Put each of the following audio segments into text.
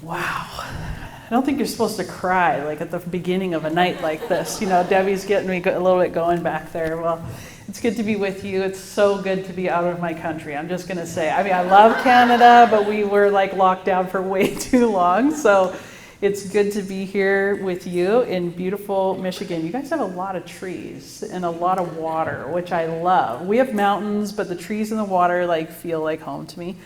Wow. I don't think you're supposed to cry like at the beginning of a night like this. You know, Debbie's getting me a little bit going back there. Well, it's good to be with you. It's so good to be out of my country. I'm just going to say, I mean, I love Canada, but we were like locked down for way too long. So it's good to be here with you in beautiful Michigan. You guys have a lot of trees and a lot of water, which I love. We have mountains, but the trees and the water like feel like home to me.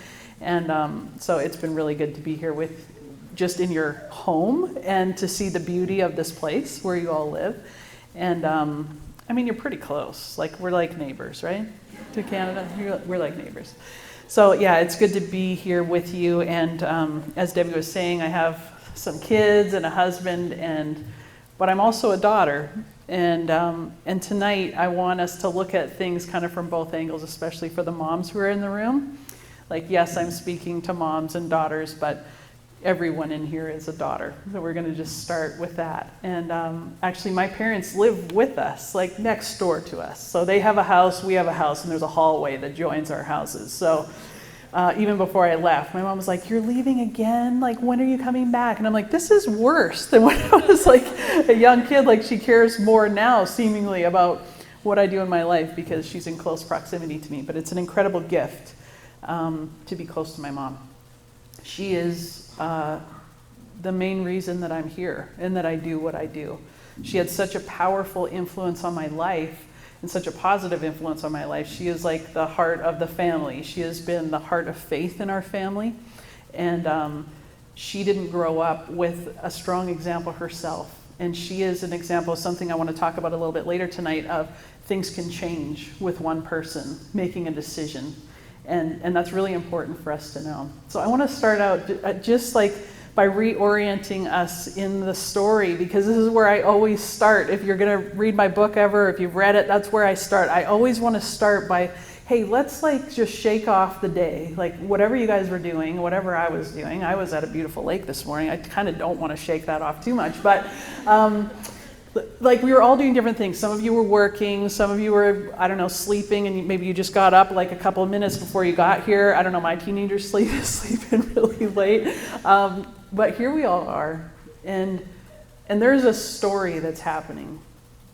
And so it's been really good to be here with just in your home and to see the beauty of this place where you all live. And I mean, you're pretty close. Like, we're like neighbors, right? To Canada, we're like neighbors. So yeah, it's good to be here with you. And as Debbie was saying, I have some kids and a husband, but I'm also a daughter. And tonight I want us to look at things kind of from both angles, especially for the moms who are in the room. Like, yes, I'm speaking to moms and daughters, but everyone in here is a daughter. So we're going to just start with that. And actually, my parents live with us, like next door to us. So they have a house, we have a house, and there's a hallway that joins our houses. So even before I left, my mom was like, "You're leaving again? Like, when are you coming back?" And I'm like, this is worse than when I was like a young kid. Like, she cares more now, seemingly, about what I do in my life because she's in close proximity to me. But it's an incredible gift to be close to my mom. She is the main reason that I'm here and that I do what I do. She had such a powerful influence on my life and such a positive influence on my life. She is like the heart of the family. She has been the heart of faith in our family. And she didn't grow up with a strong example herself. And she is an example of something I want to talk about a little bit later tonight of things can change with one person making a decision. And that's really important for us to know. So I want to start out just like by reorienting us in the story, because this is where I always start. If you're going to read my book ever, if you've read it, that's where I start. I always want to start by, hey, let's like just shake off the day. Like whatever you guys were doing, whatever I was doing. I was at a beautiful lake this morning. I kind of don't want to shake that off too much, but like we were all doing different things. Some of you were working, some of you were, I don't know, sleeping, and maybe you just got up like a couple of minutes before you got here. I don't know, my teenagers sleeping really late. But here we all are, and there's a story that's happening,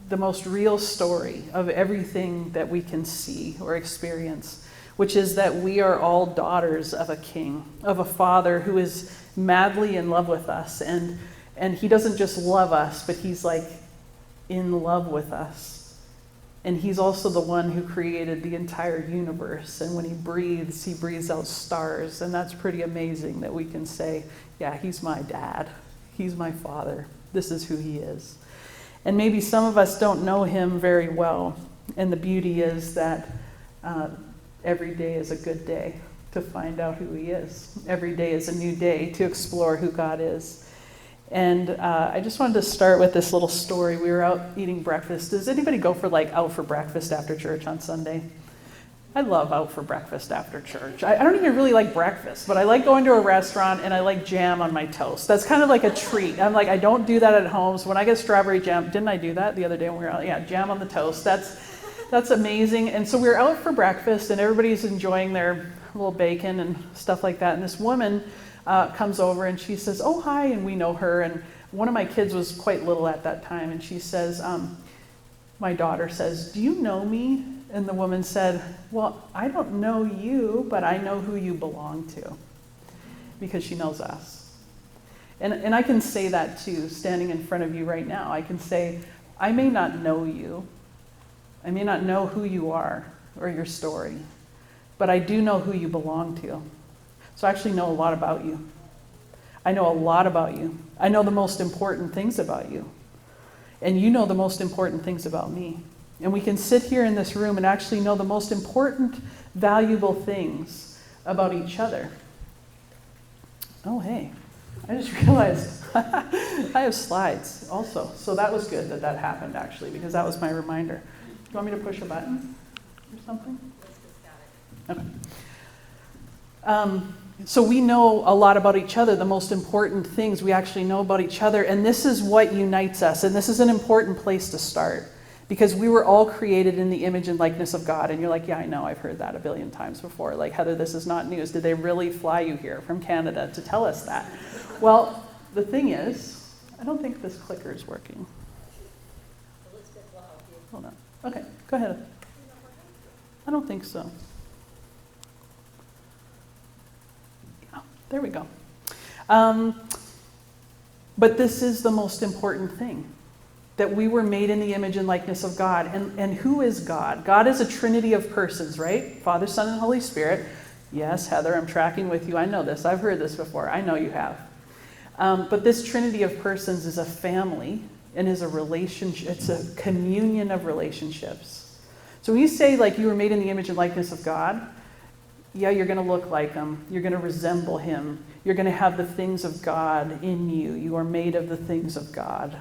the most real story of everything that we can see or experience, which is that we are all daughters of a king, of a father who is madly in love with us, and he doesn't just love us, but he's like in love with us. And he's also the one who created the entire universe. And when he breathes out stars. And that's pretty amazing that we can say, yeah, he's my dad. He's my father. This is who he is. And maybe some of us don't know him very well. And the beauty is that every day is a good day to find out who he is. Every day is a new day to explore who God is. And I just wanted to start with this little story. We were out eating breakfast. Does anybody go for like out for breakfast after church on Sunday? I love out for breakfast after church. I don't even really like breakfast, but I like going to a restaurant and I like jam on my toast. That's kind of like a treat. I'm like, I don't do that at home. So when I get strawberry jam, didn't I do that the other day when we were out? Yeah, jam on the toast. That's amazing. And so we were out for breakfast and everybody's enjoying their little bacon and stuff like that. And this woman comes over and she says, "Oh, hi," and we know her. And one of my kids was quite little at that time, and she says, my daughter says, "Do you know me?" And the woman said, "Well, I don't know you, but I know who you belong to," because she knows us. And I can say that too, standing in front of you right now. I can say, I may not know you. I may not know who you are or your story, but I do know who you belong to. So I actually know a lot about you. I know a lot about you. I know the most important things about you. And you know the most important things about me. And we can sit here in this room and actually know the most important, valuable things about each other. Oh, hey, I just realized I have slides also. So that was good that happened, actually, because that was my reminder. Do you want me to push a button or something? Okay. So we know a lot about each other, the most important things we actually know about each other, and this is what unites us, and this is an important place to start, because we were all created in the image and likeness of God. And you're like, yeah, I know, I've heard that a billion times before. Like, Heather, this is not news. Did they really fly you here from Canada to tell us that? Well, the thing is, I don't think this clicker is working. Hold on. Okay, go ahead. I don't think so. Yeah, there we go. But this is the most important thing, that we were made in the image and likeness of God. And who is God? God is a trinity of persons, right? Father, Son, and Holy Spirit. Yes, Heather, I'm tracking with you. I know this. I've heard this before. I know you have. But this trinity of persons is a family and is a relationship. It's a communion of relationships. So when you say like you were made in the image and likeness of God, yeah, you're going to look like him. You're going to resemble him. You're going to have the things of God in you. You are made of the things of God.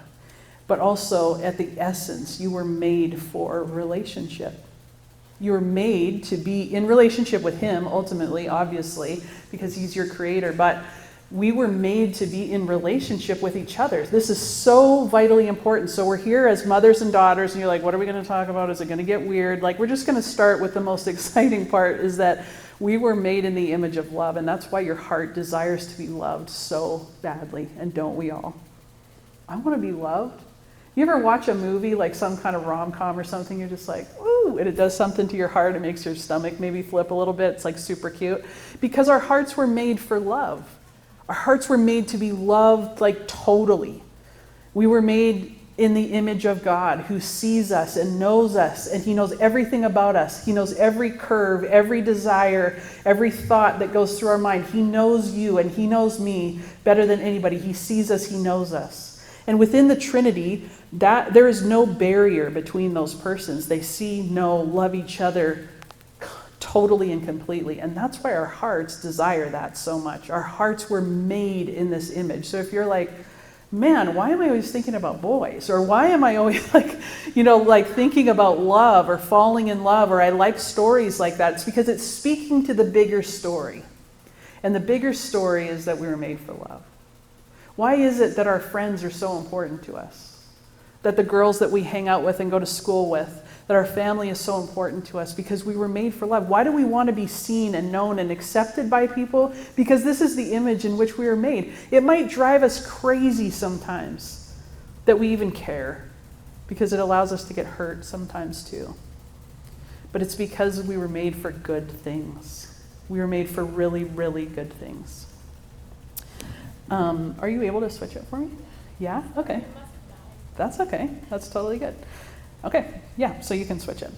But also, at the essence, you were made for relationship. You were made to be in relationship with him, ultimately, obviously, because he's your creator. But we were made to be in relationship with each other. This is so vitally important. So we're here as mothers and daughters, and you're like, what are we going to talk about? Is it going to get weird? Like, we're just going to start with the most exciting part, is that we were made in the image of love, and that's why your heart desires to be loved so badly, and don't we all? I want to be loved. You ever watch a movie, like some kind of rom-com or something, you're just like, ooh, and it does something to your heart, it makes your stomach maybe flip a little bit, it's like super cute, because our hearts were made for love. Our hearts were made to be loved like totally. We were made in the image of God, who sees us and knows us, and he knows everything about us. He knows every curve, every desire, every thought that goes through our mind. He knows you and he knows me better than anybody. He sees us, he knows us. And within the Trinity, that there is no barrier between those persons. They see, know, love each other totally and completely. And that's why our hearts desire that so much. Our hearts were made in this image. So if you're like, man, why am I always thinking about boys? Or why am I always like thinking about love or falling in love, or I like stories like that? It's because it's speaking to the bigger story. And the bigger story is that we were made for love. Why is it that our friends are so important to us? That the girls that we hang out with and go to school with, that our family is so important to us? Because we were made for love. Why do we want to be seen and known and accepted by people? Because this is the image in which we were made. It might drive us crazy sometimes that we even care, because it allows us to get hurt sometimes too. But it's because we were made for good things. We were made for really, really good things. Are you able to switch it for me? Yeah? Okay. That's okay. That's totally good. Okay. Yeah, so you can switch it.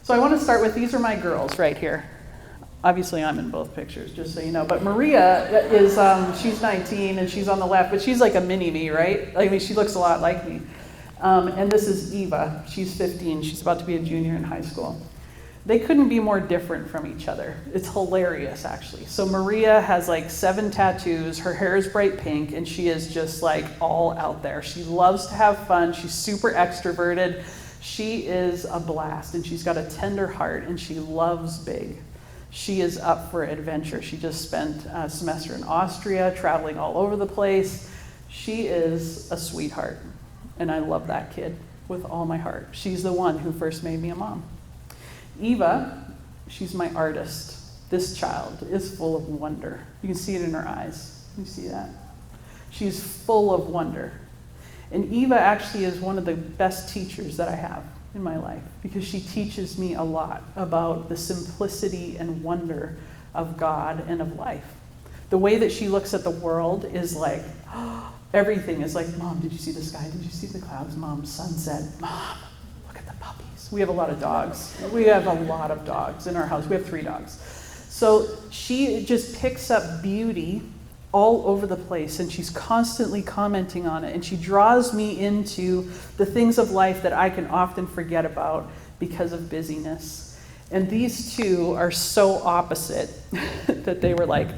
So I want to start with, these are my girls right here. Obviously, I'm in both pictures, just so you know. But Maria is, she's 19 and she's on the left, but she's like a mini me, right? I mean, she looks a lot like me. And this is Eva. She's 15. She's about to be a junior in high school. They couldn't be more different from each other. It's hilarious, actually. So Maria has like 7 tattoos. Her hair is bright pink, and she is just like all out there. She loves to have fun. She's super extroverted. She is a blast, and she's got a tender heart, and she loves big. She is up for adventure. She just spent a semester in Austria, traveling all over the place. She is a sweetheart, and I love that kid with all my heart. She's the one who first made me a mom. Eva, she's my artist. This child is full of wonder. You can see it in her eyes. You see that? She's full of wonder. And Eva actually is one of the best teachers that I have in my life, because she teaches me a lot about the simplicity and wonder of God and of life. The way that she looks at the world is like, everything is like, Mom, did you see the sky? Did you see the clouds? Mom, sunset. Mom, look at the puppies. We have a lot of dogs. We have a lot of dogs in our house. We have 3 dogs. So she just picks up beauty all over the place, and she's constantly commenting on it, and she draws me into the things of life that I can often forget about because of busyness. And these two are so opposite that they were like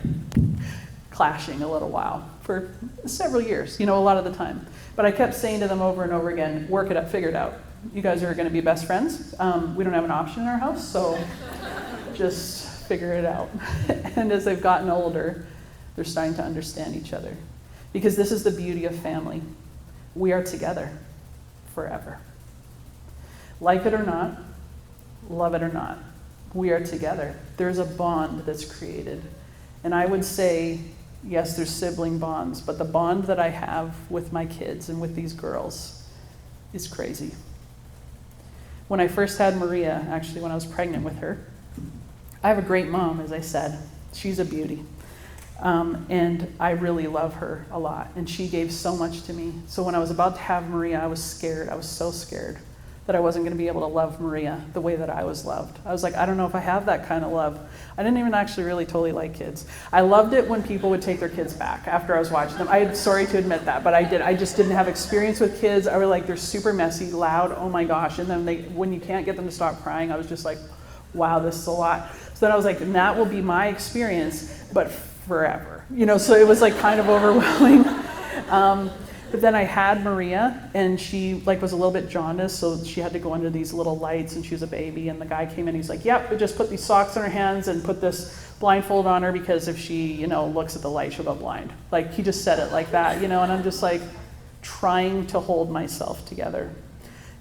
clashing a little while for several years, a lot of the time. But I kept saying to them over and over again, work it up, figure it out. You guys are going to be best friends. We don't have an option in our house, so just figure it out. And as they've gotten older, they're starting to understand each other. Because this is the beauty of family. We are together forever. Like it or not, love it or not, we are together. There's a bond that's created. And I would say Yes, there's sibling bonds, but the bond that I have with my kids and with these girls is crazy. When I first had Maria, actually when I was pregnant with her, I have a great mom, as I said. She's a beauty. And I really love her a lot. And she gave so much to me. So when I was about to have Maria, I was scared. I was so scared that I wasn't going to be able to love Maria the way that I was loved. I was like, I don't know if I have that kind of love. I didn't even actually really totally like kids. I loved it when people would take their kids back after I was watching them. I'm sorry to admit that, but I did. I just didn't have experience with kids. I was like, they're super messy, loud, oh my gosh. And then when you can't get them to stop crying, I was just like, wow, this is a lot. So then I was like, and that will be my experience, but forever. So it was like kind of overwhelming. But then I had Maria, and she was a little bit jaundiced, so she had to go under these little lights, and she was a baby, and the guy came in, he's like, yep, but just put these socks on her hands and put this blindfold on her, because if she, looks at the light, she'll go blind. He just said it like that, and I'm just trying to hold myself together.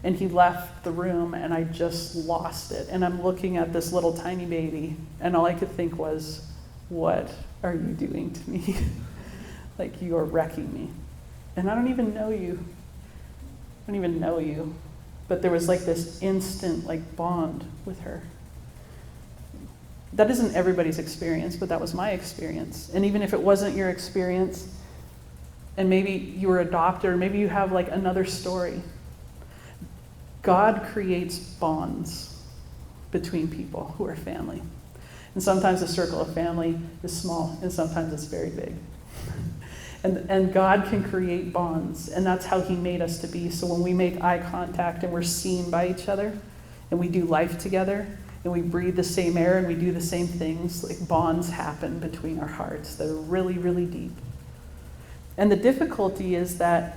And he left the room, and I just lost it. And I'm looking at this little tiny baby, and all I could think was, what are you doing to me? You're wrecking me. And I don't even know you. I don't even know you. But there was this instant bond with her. That isn't everybody's experience, but that was my experience. And even if it wasn't your experience, and maybe you were adopted, or maybe you have another story, God creates bonds between people who are family. And sometimes the circle of family is small, and sometimes it's very big. And God can create bonds, and that's how he made us to be. So when we make eye contact and we're seen by each other, and we do life together, and we breathe the same air, and we do the same things, bonds happen between our hearts that are really, really deep. And the difficulty is that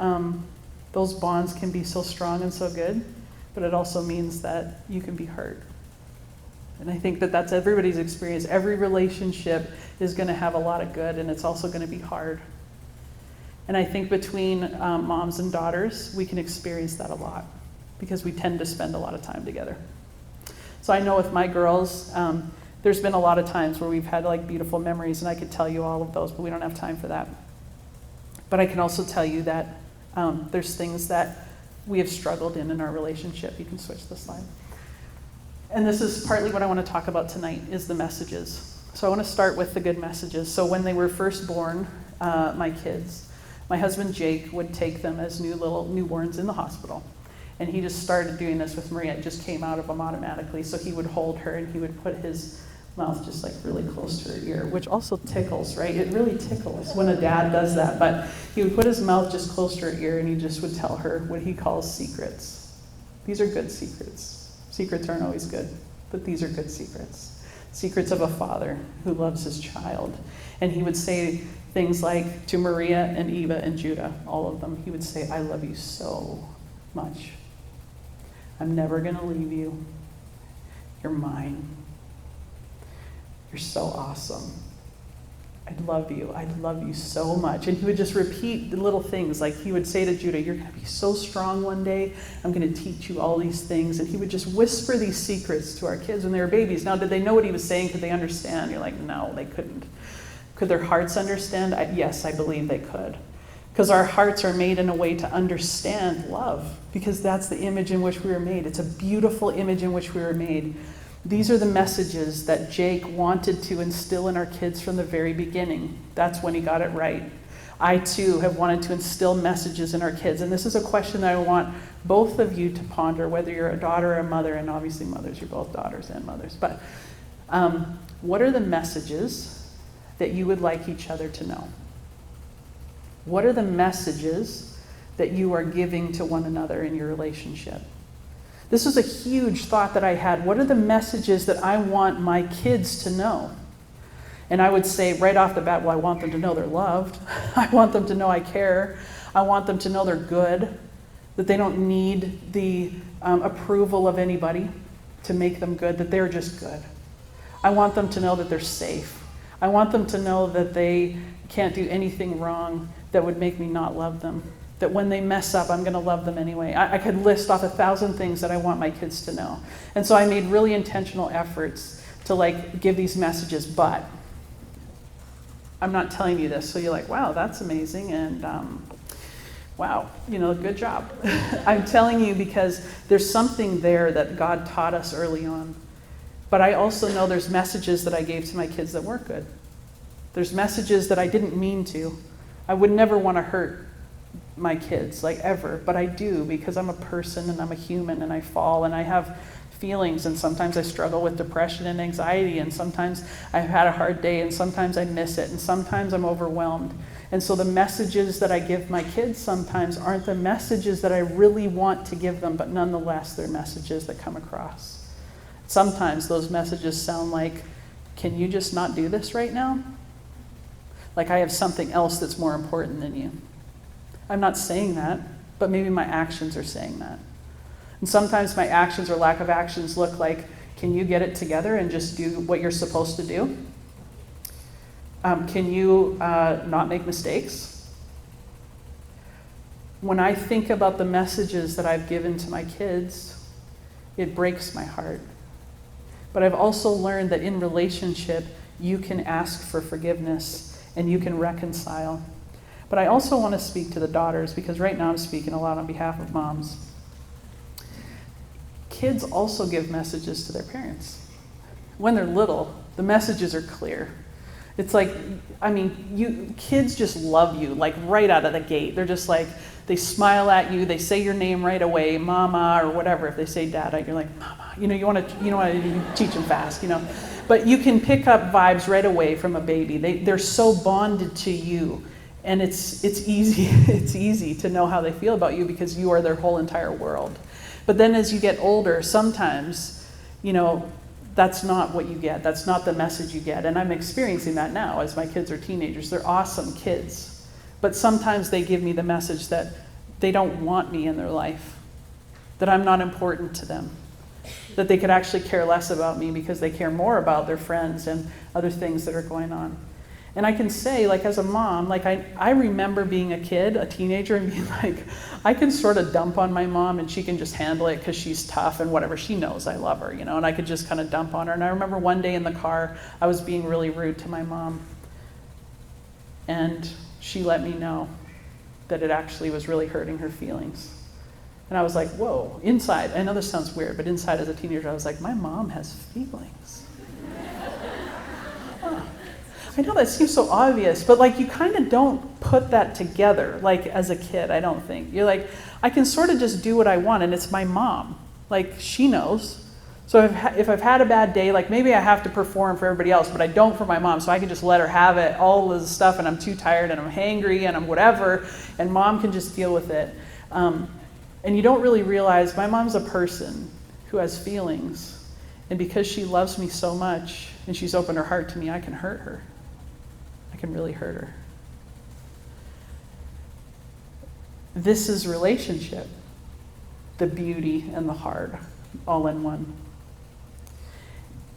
those bonds can be so strong and so good, but it also means that you can be hurt. And I think that that's everybody's experience. Every relationship is going to have a lot of good, and it's also going to be hard. And I think between moms and daughters, we can experience that a lot because we tend to spend a lot of time together. So I know with my girls, there's been a lot of times where we've had beautiful memories, and I could tell you all of those, but we don't have time for that. But I can also tell you that there's things that we have struggled in our relationship. You can switch the slide. And this is partly what I want to talk about tonight, is the messages. So I want to start with the good messages. So when they were first born, my kids, my husband Jake would take them as little newborns in the hospital. And he just started doing this with Maria. It just came out of him automatically. So he would hold her, and he would put his mouth just really close to her ear, which also tickles, right? It really tickles when a dad does that. But he would put his mouth just close to her ear, and he just would tell her what he calls secrets. These are good secrets. Secrets aren't always good, but these are good secrets. Secrets of a father who loves his child. And he would say things like to Maria and Eva and Judah, all of them, he would say, I love you so much. I'm never going to leave you. You're mine. You're so awesome. I love you. I love you so much. And he would just repeat the little things. He would say to Judah, you're going to be so strong one day. I'm going to teach you all these things. And he would just whisper these secrets to our kids when they were babies. Now, did they know what he was saying? Could they understand? You're like, no, they couldn't. Could their hearts understand? Yes, I believe they could. Because our hearts are made in a way to understand love. Because that's the image in which we were made. It's a beautiful image in which we were made. These are the messages that Jake wanted to instill in our kids from the very beginning. That's when he got it right. I, too, have wanted to instill messages in our kids. And this is a question that I want both of you to ponder, whether you're a daughter or a mother. And obviously mothers, you're both daughters and mothers. But what are the messages that you would like each other to know? What are the messages that you are giving to one another in your relationship? This was a huge thought that I had. What are the messages that I want my kids to know? And I would say right off the bat, well, I want them to know they're loved. I want them to know I care. I want them to know they're good, that they don't need the approval of anybody to make them good, that they're just good. I want them to know that they're safe. I want them to know that they can't do anything wrong that would make me not love them. That when they mess up, I'm going to love them anyway. I could list off 1,000 things that I want my kids to know. And so I made really intentional efforts to give these messages, but I'm not telling you this, so you're like, wow, that's amazing, and wow, good job. I'm telling you because there's something there that God taught us early on. But I also know there's messages that I gave to my kids that weren't good. There's messages that I didn't mean to. I would never want to hurt my kids, like ever, but I do because I'm a person and I'm a human and I fall and I have feelings, and sometimes I struggle with depression and anxiety, and sometimes I've had a hard day, and sometimes I miss it, and sometimes I'm overwhelmed. And so the messages that I give my kids sometimes aren't the messages that I really want to give them, but nonetheless, they're messages that come across. Sometimes those messages sound like, can you just not do this right now? Like I have something else that's more important than you. I'm not saying that, but maybe my actions are saying that. And sometimes my actions or lack of actions look like, can you get it together and just do what you're supposed to do? Can you not make mistakes? When I think about the messages that I've given to my kids, it breaks my heart. But I've also learned that in relationship, you can ask for forgiveness and you can reconcile. But I also want to speak to the daughters, because right now I'm speaking a lot on behalf of moms. Kids also give messages to their parents. When they're little, the messages are clear. It's like, kids just love you, like right out of the gate. They're just like, they smile at you, they say your name right away, mama, or whatever. If they say dada, you're like, mama. You want to teach them fast, But you can pick up vibes right away from a baby. They're so bonded to you. And it's easy, it's easy to know how they feel about you because you are their whole entire world. But then as you get older, sometimes, that's not what you get. That's not the message you get. And I'm experiencing that now as my kids are teenagers. They're awesome kids. But sometimes they give me the message that they don't want me in their life, that I'm not important to them, that they could actually care less about me because they care more about their friends and other things that are going on. And I can say, like, as a mom, like, I remember being a kid, a teenager, and being like, I can sort of dump on my mom and she can just handle it because she's tough and whatever. She knows I love her, and I could just kind of dump on her. And I remember one day in the car, I was being really rude to my mom. And she let me know that it actually was really hurting her feelings. And I was like, whoa, inside, I know this sounds weird, but inside as a teenager, I was like, my mom has feelings. Huh. I know that seems so obvious, but like you kind of don't put that together, like as a kid, I don't think. You're like, I can sort of just do what I want, and it's my mom. Like, she knows. So if I've had a bad day, like maybe I have to perform for everybody else, but I don't for my mom, so I can just let her have it, all this stuff, and I'm too tired, and I'm hangry, and I'm whatever, and mom can just deal with it. And you don't really realize my mom's a person who has feelings, and because she loves me so much, and she's opened her heart to me, I can hurt her. I can really hurt her. This is relationship, the beauty and the hard, all in one.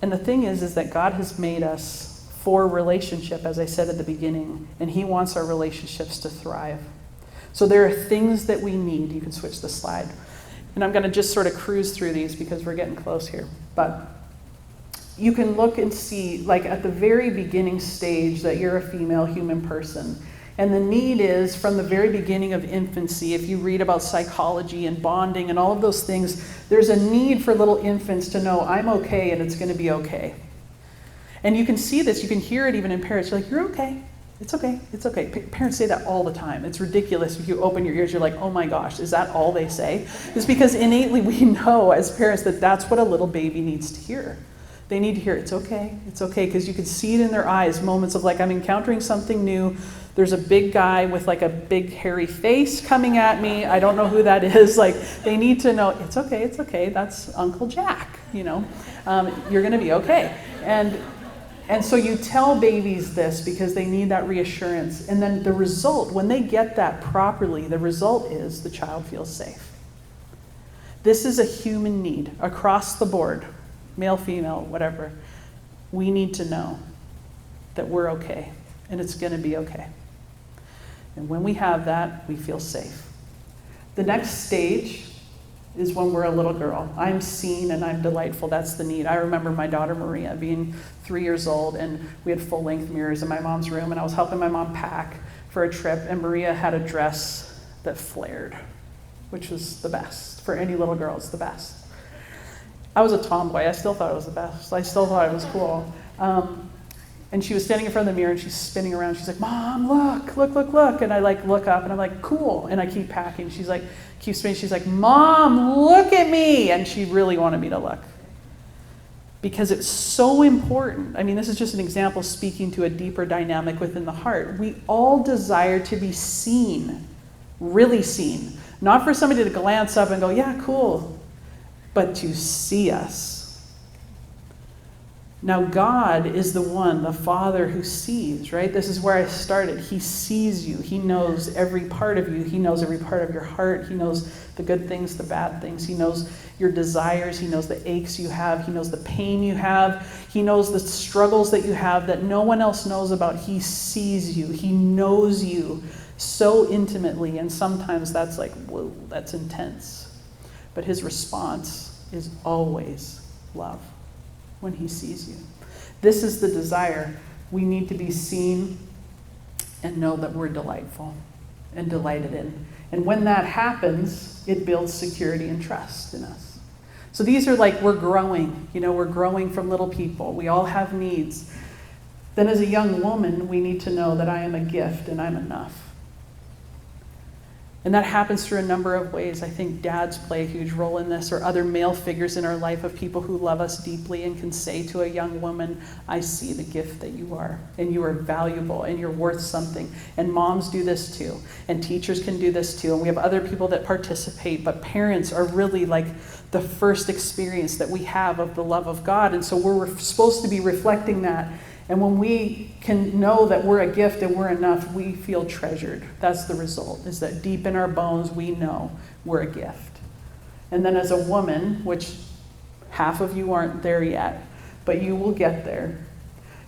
And the thing is that God has made us for relationship, as I said at the beginning, and he wants our relationships to thrive. So there are things that we need. You can switch the slide. And I'm going to just sort of cruise through these because we're getting close here. But you can look and see, like at the very beginning stage, that you're a female human person. And the need is from the very beginning of infancy. If you read about psychology and bonding and all of those things, there's a need for little infants to know, I'm okay and it's going to be okay. And you can see this, you can hear it even in parents. You're like, you're okay. It's okay. It's okay. Parents say that all the time. It's ridiculous. If you open your ears, you're like, oh my gosh, is that all they say? It's because innately we know as parents that that's what a little baby needs to hear. They need to hear, it's okay, because you can see it in their eyes, moments of like, I'm encountering something new. There's a big guy with like a big hairy face coming at me. I don't know who that is. Like, they need to know, it's okay, that's Uncle Jack, you're gonna be okay. And so you tell babies this because they need that reassurance. And then the result, when they get that properly, the result is the child feels safe. This is a human need across the board, male, female, whatever. We need to know that we're okay and it's going to be okay. And when we have that, we feel safe. The next stage is when we're a little girl. I'm seen and I'm delightful. That's the need. I remember my daughter Maria being 3 years old, and we had full-length mirrors in my mom's room, and I was helping my mom pack for a trip, and Maria had a dress that flared, which was the best. For any little girl, it's the best. I was a tomboy. I still thought it was the best. I still thought it was cool. And she was standing in front of the mirror, and she's spinning around. She's like, Mom, look. And I look up, and I'm like, cool. And I keep packing. She's like, keeps spinning. She's like, Mom, look at me. And she really wanted me to look. Because it's so important. I mean, this is just an example speaking to a deeper dynamic within the heart. We all desire to be seen, really seen. Not for somebody to glance up and go, yeah, cool, but to see us. Now, God is the one, the Father who sees, right? This is where I started. He sees you. He knows every part of you. He knows every part of your heart. He knows the good things, the bad things. He knows your desires. He knows the aches you have. He knows the pain you have. He knows the struggles that you have that no one else knows about. He sees you. He knows you so intimately, and sometimes that's like, whoa, that's intense. But his response is always love. When he sees you. This is the desire. We need to be seen and know that we're delightful and delighted in. And when that happens, it builds security and trust in us. So these are like, we're growing. We're growing from little people. We all have needs. Then as a young woman, we need to know that I am a gift and I'm enough. And that happens through a number of ways. I think dads play a huge role in this, or other male figures in our life of people who love us deeply and can say to a young woman, I see the gift that you are, and you are valuable, and you're worth something. And moms do this too, and teachers can do this too, and we have other people that participate, but parents are really like the first experience that we have of the love of God, and so we're supposed to be reflecting that. And when we can know that we're a gift and we're enough, we feel treasured. That's the result, is that deep in our bones, we know we're a gift. And then as a woman, which half of you aren't there yet, but you will get there,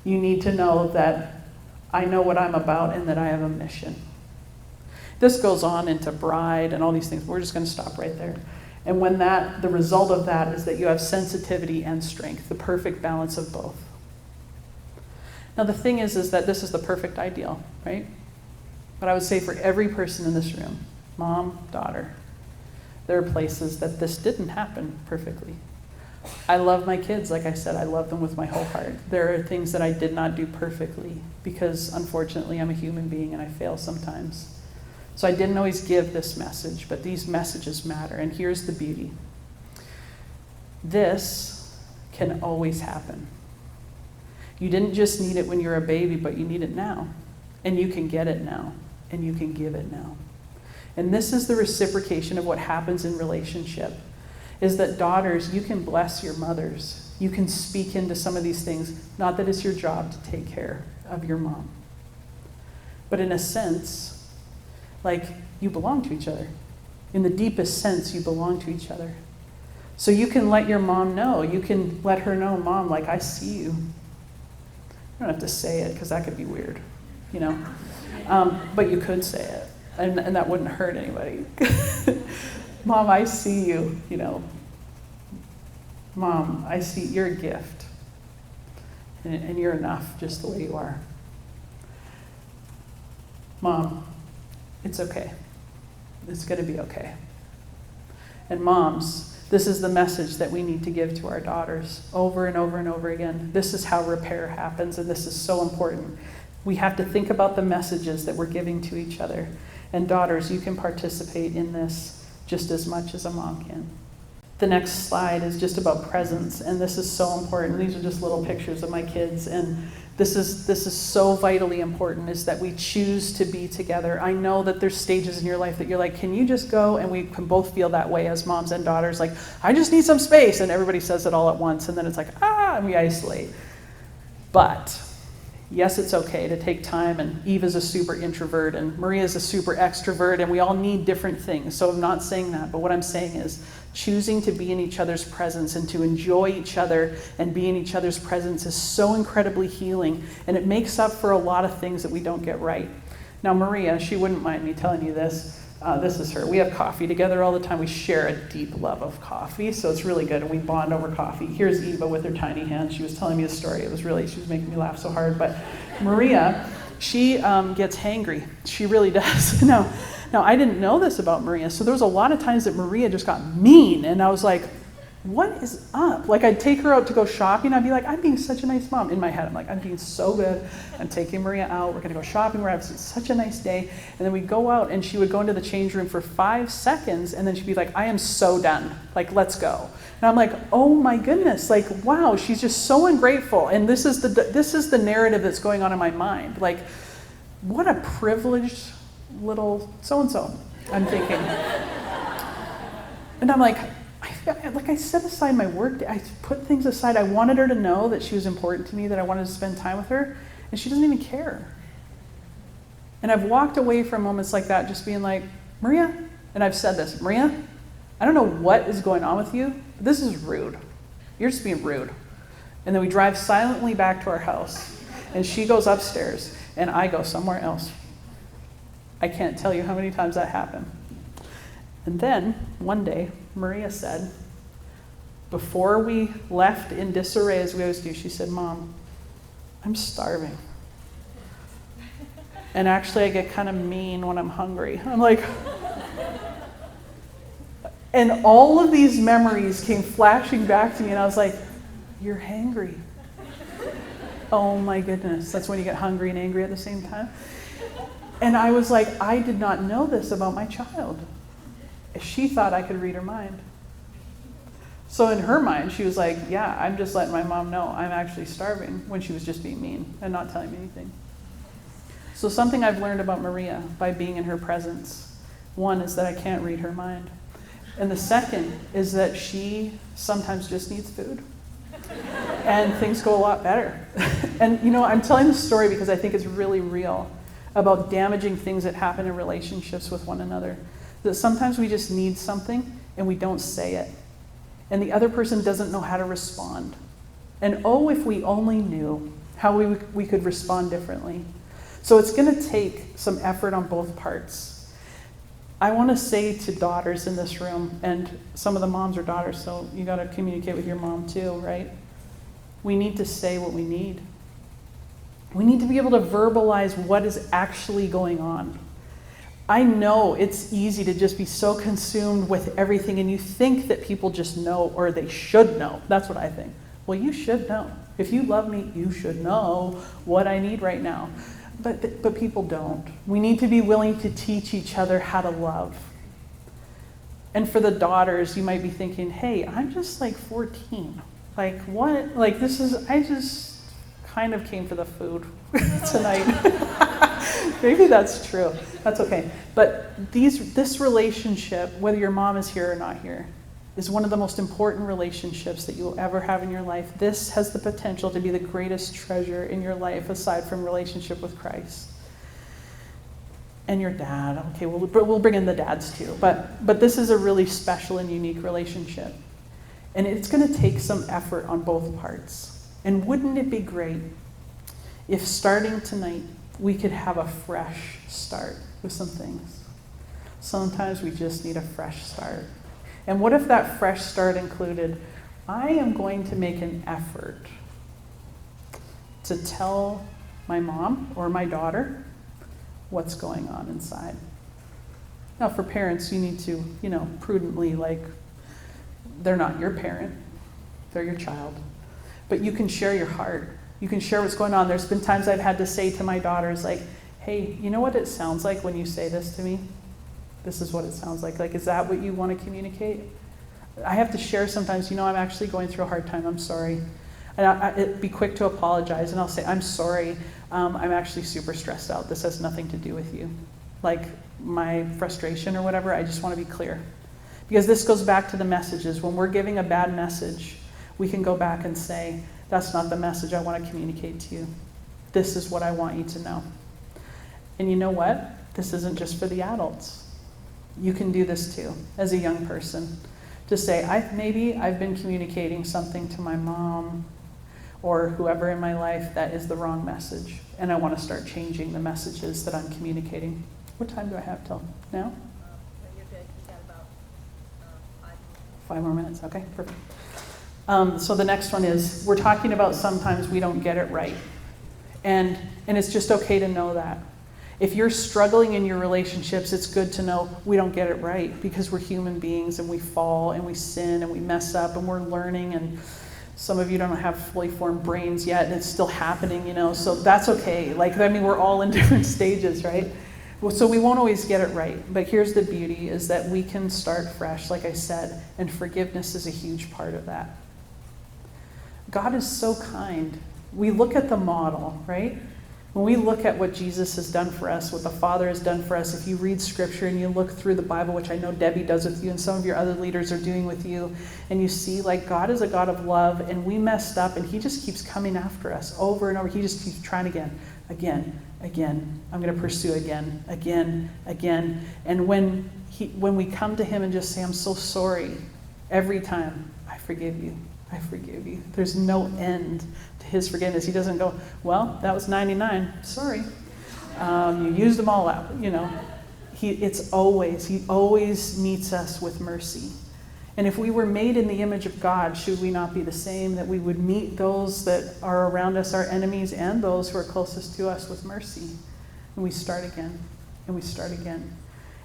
you need to know that I know what I'm about and that I have a mission. This goes on into bride and all these things. We're just going to stop right there. And when the result of that is that you have sensitivity and strength, the perfect balance of both. Now the thing is that this is the perfect ideal, right? But I would say for every person in this room, mom, daughter, there are places that this didn't happen perfectly. I love my kids, like I said, I love them with my whole heart. There are things that I did not do perfectly because unfortunately I'm a human being and I fail sometimes. So I didn't always give this message, but these messages matter. And here's the beauty. This can always happen. You didn't just need it when you're a baby, but you need it now. And you can get it now. And you can give it now. And this is the reciprocation of what happens in relationship, is that daughters, you can bless your mothers. You can speak into some of these things. Not that it's your job to take care of your mom. But in a sense, like, you belong to each other. In the deepest sense, you belong to each other. So you can let your mom know. You can let her know, Mom, like, I see you. You don't have to say it because that could be weird, but you could say it, and that wouldn't hurt anybody. Mom, I see you, Mom, I see you're a gift, and you're enough just the way you are. Mom, it's okay. It's going to be okay. And moms, this is the message that we need to give to our daughters over and over and over again. This is how repair happens, and this is so important. We have to think about the messages that we're giving to each other. And daughters, you can participate in this just as much as a mom can. The next slide is just about presence, and this is so important. These are just little pictures of my kids, and this is so vitally important, is that we choose to be together. I know that there's stages in your life that you're like, can you just go? And we can both feel that way as moms and daughters, like, I just need some space, and everybody says it all at once, and then it's like, and we isolate. But yes, it's okay to take time, and Eve is a super introvert, and Maria is a super extrovert, and we all need different things. So I'm not saying that, but what I'm saying is choosing to be in each other's presence and to enjoy each other and be in each other's presence is so incredibly healing, and it makes up for a lot of things that we don't get right. Now Maria, she wouldn't mind me telling you this, This is her. We have coffee together all the time. We share a deep love of coffee, so it's really good, and we bond over coffee. Here's Eva with her tiny hands. She was telling me a story. She was making me laugh so hard. But Maria, she gets hangry. She really does. Now, I didn't know this about Maria, so there was a lot of times that Maria just got mean, and I was like, what is up? Like, I'd take her out to go shopping. I'd be like, I'm being such a nice mom. In my head, I'm like, I'm being so good. I'm taking Maria out. We're going to go shopping. We're having such a nice day. And then we'd go out, and she would go into the change room for 5 seconds, and then she'd be like, I am so done. Like, let's go. And I'm like, oh my goodness. Like, wow, she's just so ungrateful. And this is the narrative that's going on in my mind. Like, what a privileged little so-and-so, I'm thinking. And I'm like I set aside my work day. I put things aside. I wanted her to know that she was important to me, that I wanted to spend time with her, and she doesn't even care. And I've walked away from moments like that just being like, Maria, and I've said this, Maria, I don't know what is going on with you, but this is rude. You're just being rude. And then we drive silently back to our house, and she goes upstairs, and I go somewhere else. I can't tell you how many times that happened. And then, one day, Maria said, before we left in disarray as we always do, she said, Mom, I'm starving. And actually I get kind of mean when I'm hungry. I'm like, and all of these memories came flashing back to me, and I was like, you're hangry. Oh my goodness, that's when you get hungry and angry at the same time. And I was like, I did not know this about my child. She thought I could read her mind. So in her mind, she was like, yeah, I'm just letting my mom know I'm actually starving, when she was just being mean and not telling me anything. So something I've learned about Maria by being in her presence, one is that I can't read her mind. And the second is that she sometimes just needs food. And things go a lot better. And I'm telling this story because I think it's really real about damaging things that happen in relationships with one another. That sometimes we just need something and we don't say it. And the other person doesn't know how to respond. And oh, if we only knew how we could respond differently. So it's going to take some effort on both parts. I want to say to daughters in this room, and some of the moms are daughters, so you got to communicate with your mom too, right? We need to say what we need. We need to be able to verbalize what is actually going on. I know it's easy to just be so consumed with everything, and you think that people just know, or they should know. That's what I think. Well, you should know. If you love me, you should know what I need right now. But people don't. We need to be willing to teach each other how to love. And for the daughters, you might be thinking, hey, I'm just like 14. Like what? Like I just kind of came for the food tonight. Maybe that's true. That's okay. But this relationship, whether your mom is here or not here, is one of the most important relationships that you will ever have in your life. This has the potential to be the greatest treasure in your life aside from relationship with Christ. And your dad. Okay, we'll bring in the dads too. But this is a really special and unique relationship. And it's going to take some effort on both parts. And wouldn't it be great if starting tonight we could have a fresh start with some things? Sometimes we just need a fresh start. And what if that fresh start included, I am going to make an effort to tell my mom or my daughter what's going on inside. Now for parents, you need to, prudently, they're not your parent, they're your child. But you can share your heart. You can share what's going on. There's been times I've had to say to my daughters, hey, you know what it sounds like when you say this to me? This is what it sounds like. Is that what you want to communicate? I have to share sometimes, I'm actually going through a hard time. I'm sorry. And I'd be quick to apologize, and I'll say, I'm sorry. I'm actually super stressed out. This has nothing to do with you. My frustration or whatever, I just want to be clear. Because this goes back to the messages. When we're giving a bad message, we can go back and say, that's not the message I want to communicate to you. This is what I want you to know. And you know what? This isn't just for the adults. You can do this too, as a young person. To say, maybe I've been communicating something to my mom or whoever in my life that is the wrong message. And I want to start changing the messages that I'm communicating. What time do I have till now? 5 more minutes, okay, perfect. So the next one is, we're talking about sometimes we don't get it right. And it's just okay to know that. If you're struggling in your relationships, it's good to know we don't get it right, because we're human beings and we fall and we sin and we mess up and we're learning, and some of you don't have fully formed brains yet and it's still happening, so that's okay. We're all in different stages, right? Well, so we won't always get it right, but here's the beauty, is that we can start fresh, like I said, and forgiveness is a huge part of that. God is so kind. We look at the model, right? When we look at what Jesus has done for us, what the Father has done for us, if you read Scripture and you look through the Bible, which I know Debbie does with you and some of your other leaders are doing with you, and you see God is a God of love, and we messed up, and he just keeps coming after us over and over. He just keeps trying again. I'm going to pursue again. And when we come to him and just say, I'm so sorry, every time, I forgive you. There's no end to his forgiveness. He doesn't go, well, that was 99. Sorry. You used them all out. He always meets us with mercy. And if we were made in the image of God, should we not be the same, that we would meet those that are around us, our enemies, and those who are closest to us with mercy? And we start again, and we start again.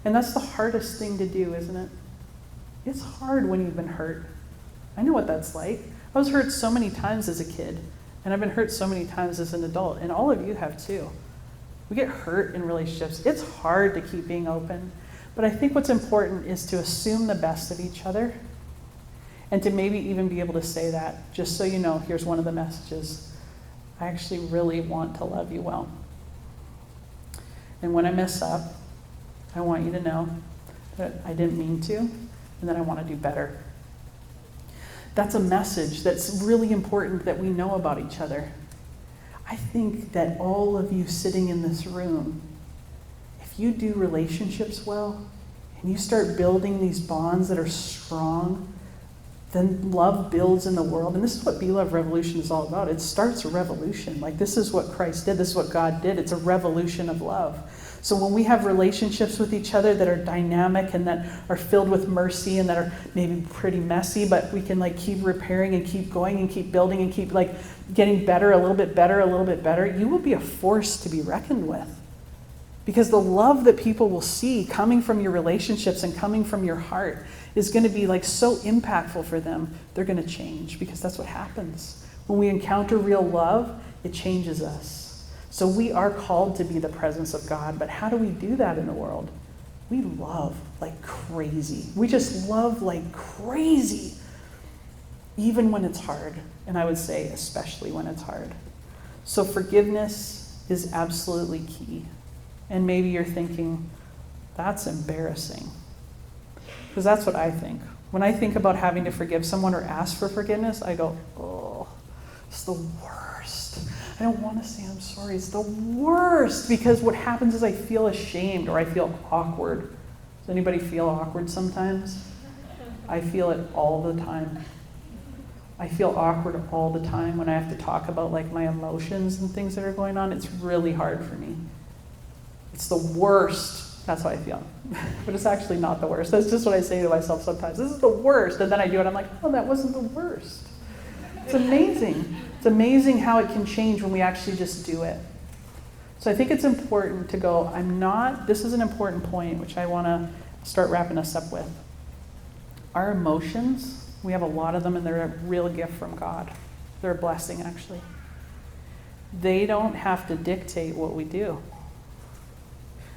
And that's the hardest thing to do, isn't it? It's hard when you've been hurt. I know what that's like. I was hurt so many times as a kid, and I've been hurt so many times as an adult, and all of you have too. We get hurt in relationships. It's hard to keep being open. But I think what's important is to assume the best of each other, and to maybe even be able to say that, just so you know, here's one of the messages. I actually really want to love you well. And when I mess up, I want you to know that I didn't mean to, and that I want to do better. That's a message that's really important that we know about each other. I think that all of you sitting in this room, if you do relationships well, and you start building these bonds that are strong, then love builds in the world. And this is what Be Love Revolution is all about. It starts a revolution. This is what Christ did. This is what God did. It's a revolution of love. So when we have relationships with each other that are dynamic and that are filled with mercy and that are maybe pretty messy, but we can keep repairing and keep going and keep building and keep getting better, a little bit better, you will be a force to be reckoned with. Because the love that people will see coming from your relationships and coming from your heart is going to be so impactful for them. They're going to change, because that's what happens. When we encounter real love, it changes us. So we are called to be the presence of God, but how do we do that in the world? We love like crazy. We just love like crazy, even when it's hard. And I would say especially when it's hard. So forgiveness is absolutely key. And maybe you're thinking, that's embarrassing. Because that's what I think. When I think about having to forgive someone or ask for forgiveness, I go, oh, it's the worst. I don't want to say I'm sorry. It's the worst. Because what happens is I feel ashamed or I feel awkward. Does anybody feel awkward sometimes? I feel it all the time. I feel awkward all the time when I have to talk about like my emotions and things that are going on. It's really hard for me. It's the worst. That's how I feel. But it's actually not the worst. That's just what I say to myself sometimes. This is the worst. And then I do it. I'm like, oh, that wasn't the worst. It's amazing. It's amazing how it can change when we actually just do it. So I think it's important to go, this is an important point, which I want to start wrapping us up with. Our emotions, we have a lot of them, and they're a real gift from God. They're a blessing, actually. They don't have to dictate what we do.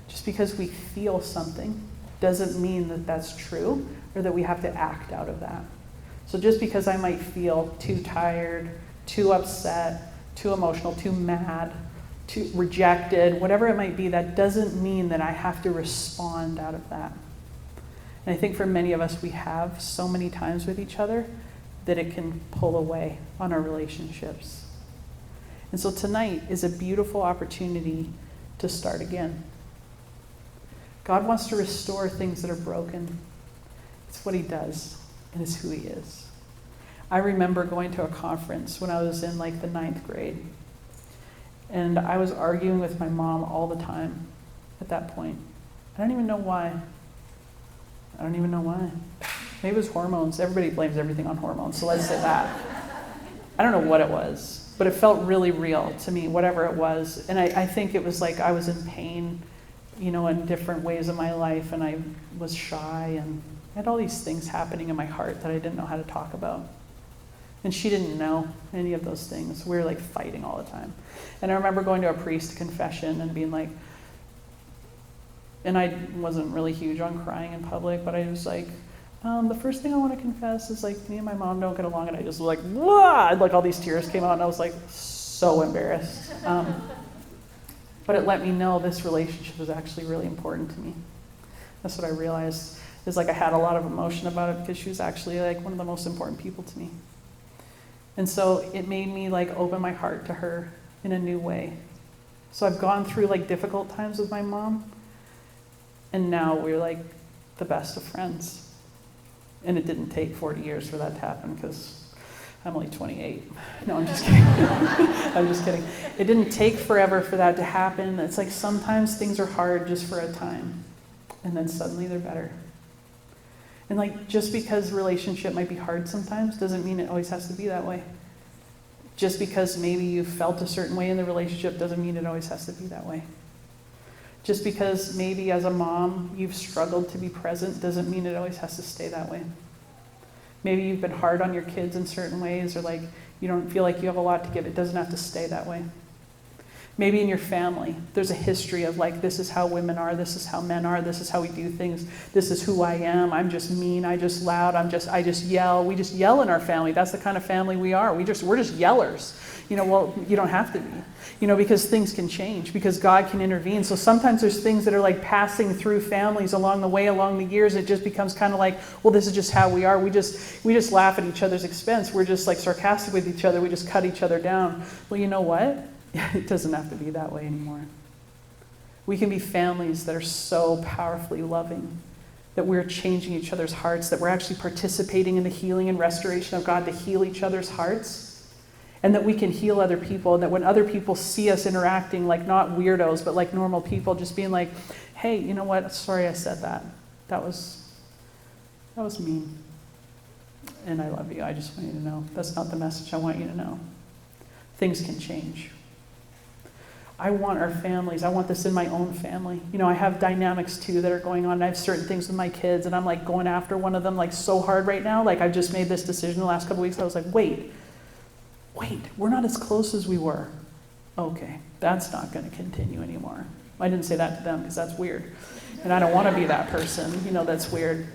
Just because we feel something doesn't mean that that's true or that we have to act out of that. So just because I might feel too tired, too upset, too emotional, too mad, too rejected, whatever it might be, that doesn't mean that I have to respond out of that. And I think for many of us, we have so many times with each other that it can pull away on our relationships. And so tonight is a beautiful opportunity to start again. God wants to restore things that are broken. It's what he does, and it's who he is. I remember going to a conference when I was in like the 9th grade. And I was arguing with my mom all the time at that point. I don't even know why. Maybe it was hormones. Everybody blames everything on hormones, so let's say that. I don't know what it was, but it felt really real to me, whatever it was. And I think it was like I was in pain, in different ways of my life, and I was shy, and I had all these things happening in my heart that I didn't know how to talk about. And she didn't know any of those things. We were like fighting all the time. And I remember going to a priest confession and being like, and I wasn't really huge on crying in public, but I was like, the first thing I want to confess is like me and my mom don't get along, and I just was like, wah! Like all these tears came out, and I was like so embarrassed. But it let me know this relationship was actually really important to me. That's what I realized, is like I had a lot of emotion about it because she was actually like one of the most important people to me. And so it made me like open my heart to her in a new way. So I've gone through like difficult times with my mom, and now we're like the best of friends. And it didn't take 40 years for that to happen because I'm only 28. No, I'm just kidding. I'm just kidding. It didn't take forever for that to happen. It's like sometimes things are hard just for a time, and then suddenly they're better. And like just because a relationship might be hard sometimes doesn't mean it always has to be that way. Just because maybe you felt a certain way in the relationship doesn't mean it always has to be that way. Just because maybe as a mom you've struggled to be present doesn't mean it always has to stay that way. Maybe you've been hard on your kids in certain ways, or like you don't feel like you have a lot to give. It doesn't have to stay that way. Maybe in your family, there's a history of like, this is how women are, this is how men are, this is how we do things, this is who I am, I'm just mean, I just loud, I just yell. We just yell in our family. That's the kind of family we are. We're just yellers. Well, you don't have to be, because things can change, because God can intervene. So sometimes there's things that are like passing through families along the way, along the years. It just becomes kind of like, well, this is just how we are. We just laugh at each other's expense. We're just like sarcastic with each other. We just cut each other down. Well, you know what? It doesn't have to be that way anymore. We can be families that are so powerfully loving, that we're changing each other's hearts, that we're actually participating in the healing and restoration of God to heal each other's hearts, and that we can heal other people, and that when other people see us interacting like not weirdos, but like normal people, just being like, hey, you know what? Sorry I said that. That was mean. And I love you. I just want you to know. That's not the message I want you to know. Things can change. I want our families, I want this in my own family. I have dynamics too that are going on. I have certain things with my kids, and I'm like going after one of them like so hard right now. Like I just made this decision the last couple weeks. I was like, wait, we're not as close as we were. Okay, that's not going to continue anymore. I didn't say that to them because that's weird. And I don't want to be that person, that's weird.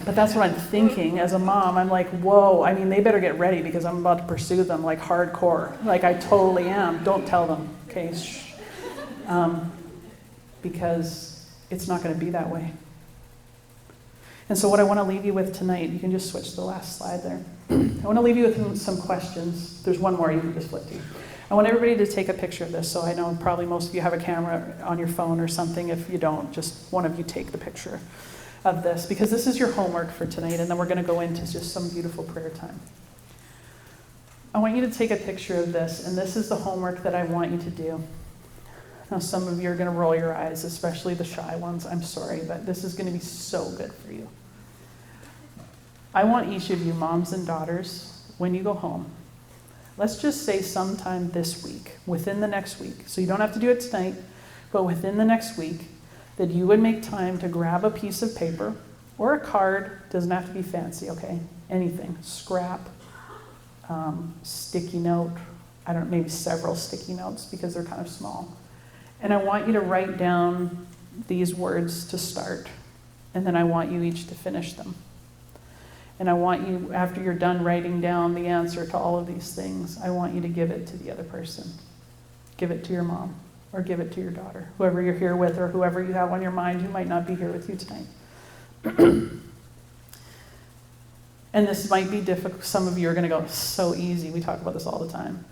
But that's what I'm thinking as a mom. I'm like, whoa, they better get ready because I'm about to pursue them like hardcore. Like I totally am. Don't tell them, okay? Because it's not going to be that way. And so what I want to leave you with tonight, you can just switch to the last slide there. I want to leave you with some questions. There's one more you can just flip to. I want everybody to take a picture of this. So I know probably most of you have a camera on your phone or something. If you don't, just one of you take the picture of this, because this is your homework for tonight, and then we're going to go into just some beautiful prayer time. I want you to take a picture of this, and this is the homework that I want you to do. Now, some of you are going to roll your eyes, especially the shy ones. I'm sorry, but this is going to be so good for you. I want each of you, moms and daughters, when you go home, let's just say sometime this week, within the next week, so you don't have to do it tonight, but within the next week, that you would make time to grab a piece of paper or a card. Doesn't have to be fancy, okay? Anything. Scrap, sticky note. Maybe several sticky notes because they're kind of small. And I want you to write down these words to start. And then I want you each to finish them. And I want you, after you're done writing down the answer to all of these things, I want you to give it to the other person. Give it to your mom. Or give it to your daughter, whoever you're here with or whoever you have on your mind who might not be here with you tonight. And this might be difficult. Some of you are going to go, so easy. We talk about this all the time.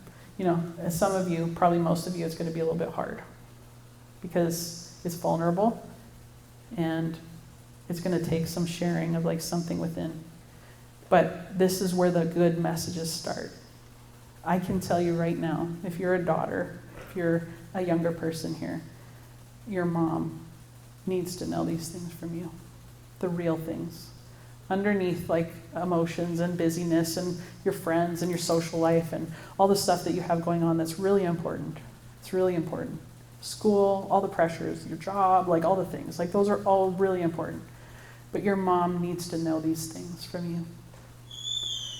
As some of you, probably most of you, it's going to be a little bit hard because it's vulnerable and it's going to take some sharing of like something within. But this is where the good messages start. I can tell you right now, if you're a daughter, if you're a younger person here, your mom needs to know these things from you, the real things. underneath like emotions and busyness and your friends and your social life and all the stuff that you have going on that's really important. It's really important. School, all the pressures, your job, like all the things. Like those are all really important. But your mom needs to know these things from you.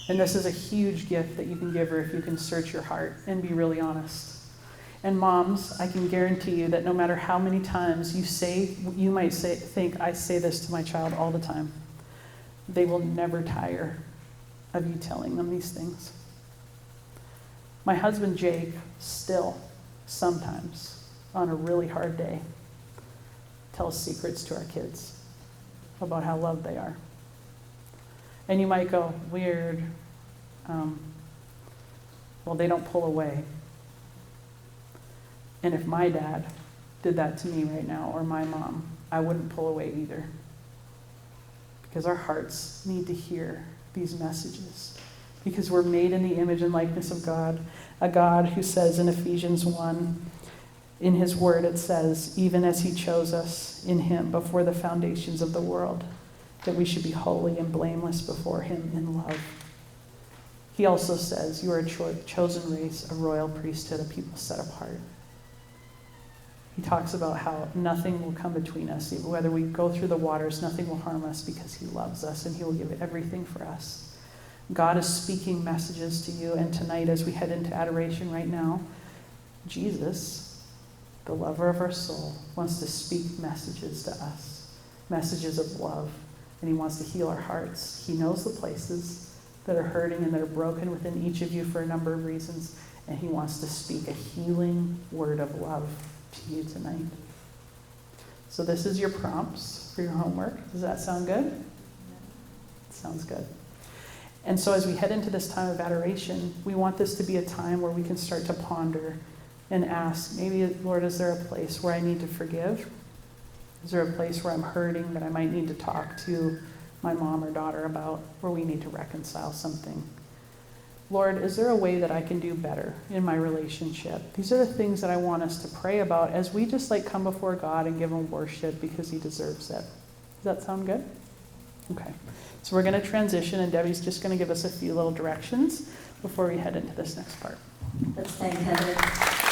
And this is a huge gift that you can give her if you can search your heart and be really honest. And moms, I can guarantee you that no matter how many times you might think I say this to my child all the time, they will never tire of you telling them these things. My husband Jake still, sometimes, on a really hard day, tells secrets to our kids about how loved they are. And you might go, weird. Well, they don't pull away. And if my dad did that to me right now, or my mom, I wouldn't pull away either. Because our hearts need to hear these messages. Because we're made in the image and likeness of God, a God who says in Ephesians 1, in his word it says, even as he chose us in him before the foundations of the world, that we should be holy and blameless before him in love. He also says, you are a chosen race, a royal priesthood, a people set apart. He talks about how nothing will come between us. Whether we go through the waters, nothing will harm us because he loves us and he will give everything for us. God is speaking messages to you. And tonight, as we head into adoration right now, Jesus, the lover of our soul, wants to speak messages to us, messages of love. And he wants to heal our hearts. He knows the places that are hurting and that are broken within each of you for a number of reasons. And he wants to speak a healing word of love to you tonight. So this is your prompts for your homework. Does that sound good? Sounds good. And so as we head into this time of adoration, we want this to be a time where we can start to ponder and ask, maybe, Lord, is there a place where I need to forgive? Is there a place where I'm hurting that I might need to talk to my mom or daughter about, where we need to reconcile something? Lord, is there a way that I can do better in my relationship? These are the things that I want us to pray about as we just come before God and give him worship because he deserves it. Does that sound good? Okay. So we're going to transition, and Debbie's just going to give us a few little directions before we head into this next part. Let's thank Heather.